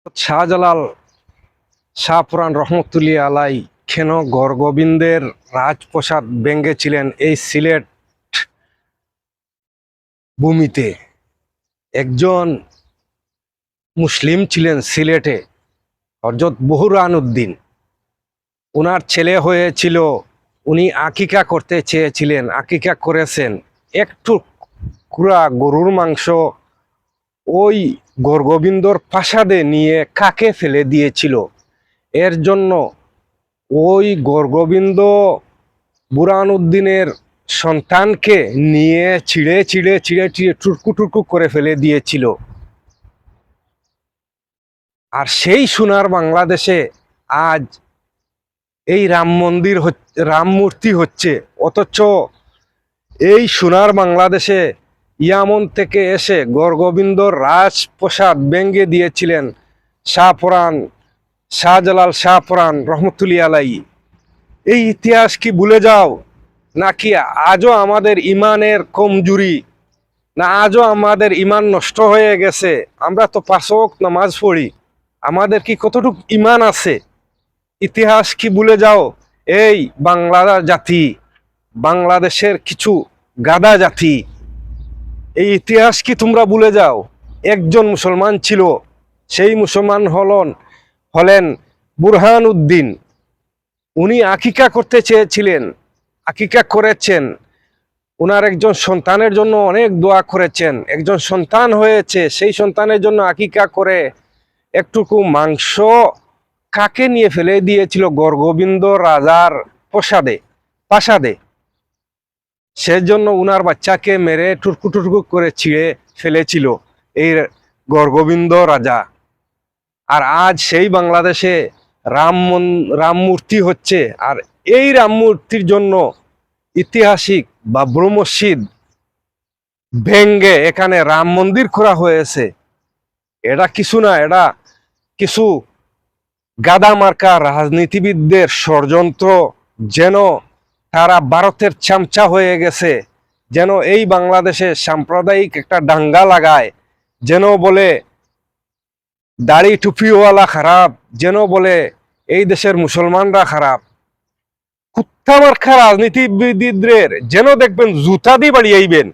শাহজালাল শাহপুরাণ রহমতুল্লাহ আলাই কেন গড়গোবিন্দের রাজপ্রাসাদ ভেঙেছিলেন এই সিলেট ভূমিতে? একজন মুসলিম ছিলেন সিলেটে, হযরত বুরহানুদ্দিন। ওনার ছেলে হয়েছিল, উনি আকিকা করতে চেয়েছিলেন, আকিকা করেছেন। একটু কুড়া গরুর মাংস ওই গড়গোবিন্দর প্রাসাদে নিয়ে কাকে ফেলে দিয়েছিল। এর জন্য ওই গড়গোবিন্দ বুরহানুদ্দিনের সন্তানকে নিয়ে ছিঁড়ে ছিঁড়ে ছিঁড়ে ছিঁড়ে টুকরো টুকরো করে ফেলে দিয়েছিল। আর সেই সোনার বাংলাদেশে আজ এই রাম মন্দির, রাম মূর্তি হচ্ছে। অথচ এই সোনার বাংলাদেশে ইয়ামন থেকে এসে গড়গোবিন্দর রাজপ্রাসাদ ভেঙে দিয়েছিলেন শাহজালাল শাহপুরাণ রহমতুল্লাহ আলাই। এই ইতিহাস কি ভুলে যাও, নাকি আজও আমাদের ইমানের কমজুরি, না আজও আমাদের ইমান নষ্ট হয়ে গেছে? আমরা তো 5 ওয়াক্ত নামাজ পড়ি, আমাদের কি কতটুকু ইমান আছে? ইতিহাস কি ভুলে যাও? এই বাংলা জাতি, বাংলাদেশের কিছু গাদা জাতি, এই ইতিহাস কি তোমরা ভুলে যাও? একজন মুসলমান ছিল, সেই মুসলমান হলেন বুরহানুদ্দিন। উনি আকিকা করতে চেয়েছিলেন, আকিকা করেছেন। ওনার একজন সন্তানের জন্য অনেক দোয়া করেছেন, একজন সন্তান হয়েছে, সেই সন্তানের জন্য আকিকা করে একটুকু মাংস কাকে নিয়ে ফেলে দিয়েছিল গড়গোবিন্দ রাজার প্রাসাদে। সেজন্য উনার বাচ্চাকে মেরে টুকরো টুকরো করে ছিঁড়ে ফেলেছিল এই গড়গোবিন্দ রাজা। আর আজ সেই বাংলাদেশে রাম মূর্তি হচ্ছে। আর এই রাম মূর্তির জন্য ঐতিহাসিক বাবরি মসজিদ ভেঙ্গে এখানে রাম মন্দির করা হয়েছে। এটা কিছু না, এটা কিছু গাদা মার্কা রাজনীতিবিদদের ষড়যন্ত্র, যেন তারা ভারতের চামচা হয়ে গেছে, যেন এই বাংলাদেশে সাম্প্রদায়িক একটা দাঙ্গা লাগায়, যেন বলে দাড়ি টুপিওয়ালা খারাপ, যেন বলে এই দেশের মুসলমানরা খারাপ। কুত্তা মার্কা রাজনীতিবিদদের যেন দেখবেন জুতা দিয়ে বাড়িয়াইবেন।